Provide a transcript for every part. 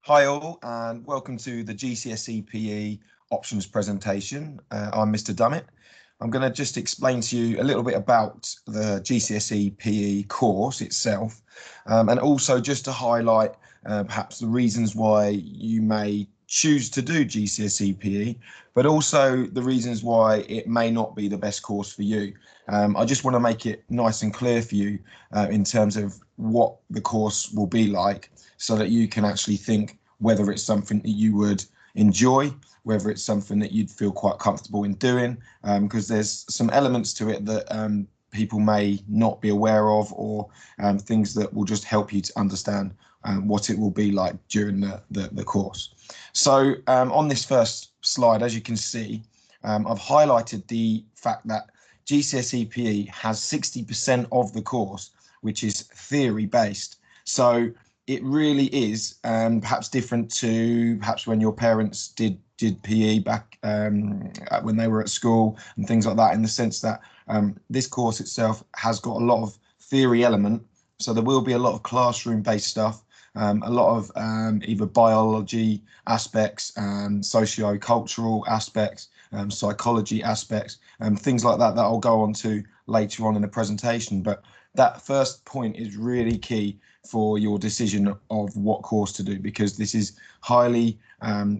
Hi all, and welcome to the GCSE PE options presentation. I'm Mr. Dummett. I'm going to just explain to you a little bit about the GCSE PE course itself, and also just to highlight perhaps the reasons why you may choose to do GCSE PE, but also the reasons why it may not be the best course for you. I just want to make it nice and clear for you in terms of what the course will be like, so that you can actually think whether it's something that you would enjoy, whether it's something that you'd feel quite comfortable in doing, because there's some elements to it that people may not be aware of, or things that will just help you to understand what it will be like during the course. So on this first slide, as you can see, I've highlighted the fact that GCSE PE has 60% of the course, which is theory based. So it really is perhaps different to perhaps when your parents did PE back when they were at school and things like that, in the sense that this course itself has got a lot of theory element. So there will be a lot of classroom based stuff, a lot of either biology aspects, socio-cultural aspects, psychology aspects, things like that I'll go on to later on in the presentation. But that first point is really key for your decision of what course to do, because this is highly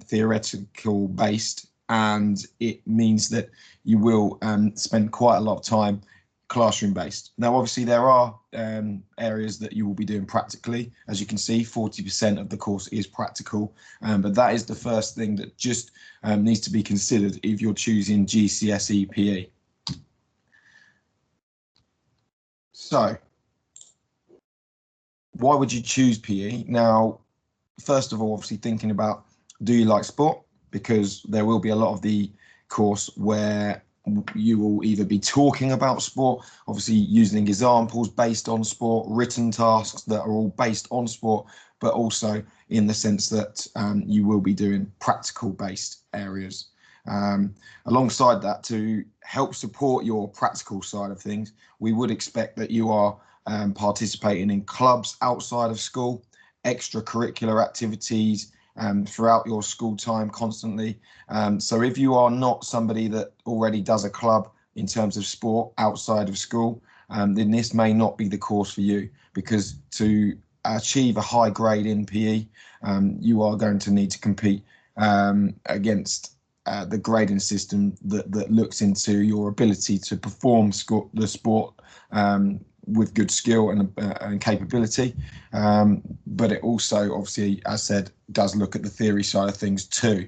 theoretical based, and it means that you will spend quite a lot of time classroom based. Now obviously there are areas that you will be doing practically. As you can see, 40% of the course is practical, but that is the first thing that just needs to be considered if you're choosing GCSE PE. So why would you choose PE? Now, first of all, obviously thinking about, do you like sport? Because there will be a lot of the course where you will either be talking about sport, obviously using examples based on sport, written tasks that are all based on sport, but also in the sense that you will be doing practical based areas. Alongside that, to help support your practical side of things, we would expect that you are participating in clubs outside of school, extracurricular activities throughout your school time constantly. So if you are not somebody that already does a club in terms of sport outside of school, then this may not be the course for you, because to achieve a high grade in PE, you are going to need to compete against the grading system that looks into your ability to perform the sport with good skill and capability, but it also obviously, as said, does look at the theory side of things too.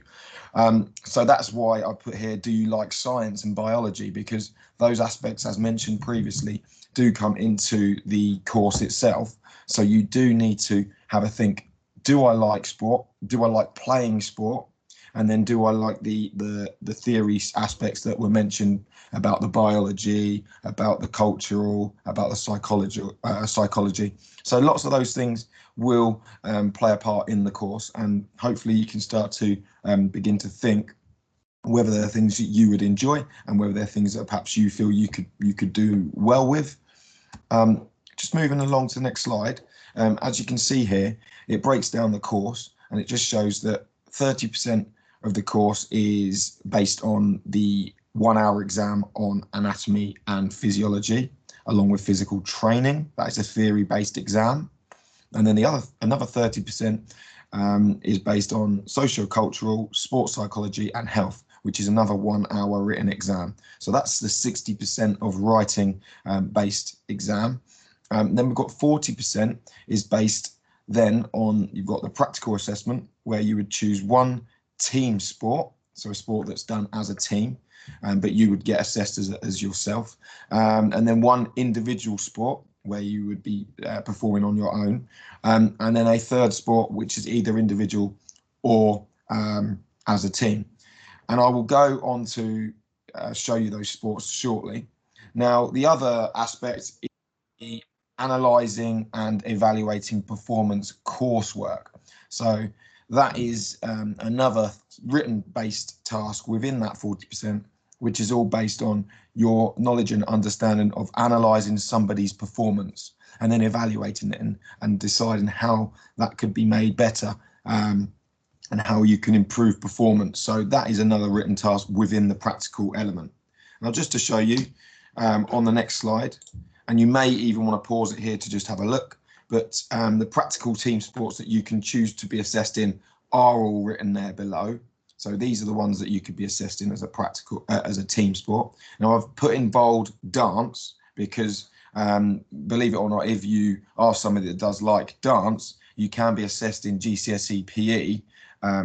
So that's why I put here, do you like science and biology? Because those aspects, as mentioned previously, do come into the course itself. So you do need to have a think, do I like sport? Do I like playing sport? And then do I like the theory aspects that were mentioned about the biology, about the cultural, about the psychology. So lots of those things will play a part in the course, and hopefully you can start to begin to think whether there are things that you would enjoy and whether there are things that perhaps you feel you could do well with. Just moving along to the next slide. As you can see here, it breaks down the course, and it just shows that 30% of the course is based on the 1 hour exam on anatomy and physiology, along with physical training. That is a theory based exam. And then another 30% is based on socio-cultural, sports psychology and health, which is another 1 hour written exam. So that's the 60% of writing based exam. Then we've got 40% is based then on, you've got the practical assessment, where you would choose one team sport, so a sport that's done as a team, but you would get assessed as yourself, and then one individual sport where you would be performing on your own, and then a third sport which is either individual or as a team. And I will go on to show you those sports shortly. Now, the other aspect is the analysing and evaluating performance coursework. So that is another written based task within that 40%, which is all based on your knowledge and understanding of analysing somebody's performance and then evaluating it and deciding how that could be made better and how you can improve performance. So that is another written task within the practical element. Now, just to show you on the next slide, and you may even want to pause it here to just have a look, but the practical team sports that you can choose to be assessed in are all written there below. So these are the ones that you could be assessed in as a practical, as a team sport. Now I've put in bold dance because believe it or not, if you are somebody that does like dance, you can be assessed in GCSE PE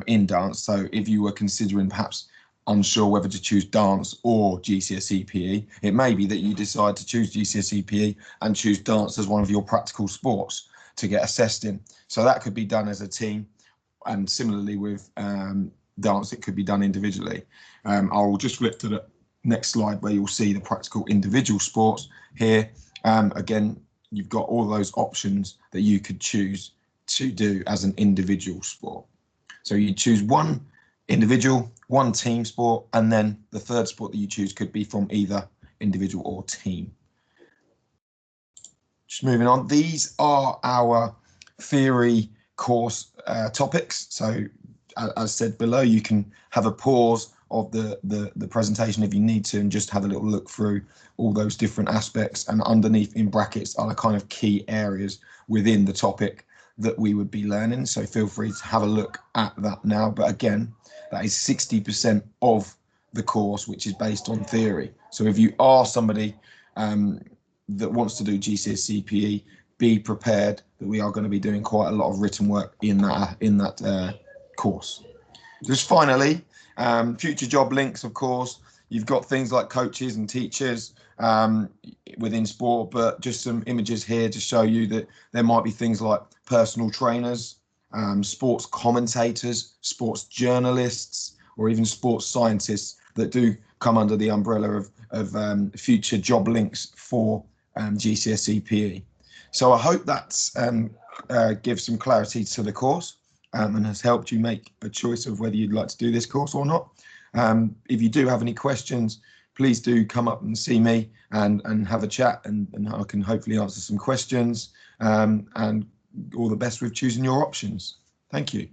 in dance. So if you were considering perhaps unsure whether to choose dance or GCSE PE, it may be that you decide to choose GCSE PE and choose dance as one of your practical sports to get assessed in. So that could be done as a team, and similarly with dance, it could be done individually. I'll just flip to the next slide where you'll see the practical individual sports here. Again, you've got all those options that you could choose to do as an individual sport. So you choose one individual, one team sport, and then the third sport that you choose could be from either individual or team. Just moving on, these are our theory course topics. So as said below, you can have a pause of the presentation if you need to and just have a little look through all those different aspects, and underneath in brackets are the kind of key areas within the topic that we would be learning. So feel free to have a look at that now. But again, that is 60% of the course, which is based on theory. So if you are somebody that wants to do GCSE PE, be prepared that we are going to be doing quite a lot of written work in that course. Just finally, future job links, of course. You've got things like coaches and teachers within sport, but just some images here to show you that there might be things like personal trainers, sports commentators, sports journalists, or even sports scientists that do come under the umbrella of future job links for GCSE PE. So I hope that gives some clarity to the course and has helped you make a choice of whether you'd like to do this course or not. If you do have any questions, please do come up and see me and have a chat, and I can hopefully answer some questions, and all the best with choosing your options. Thank you.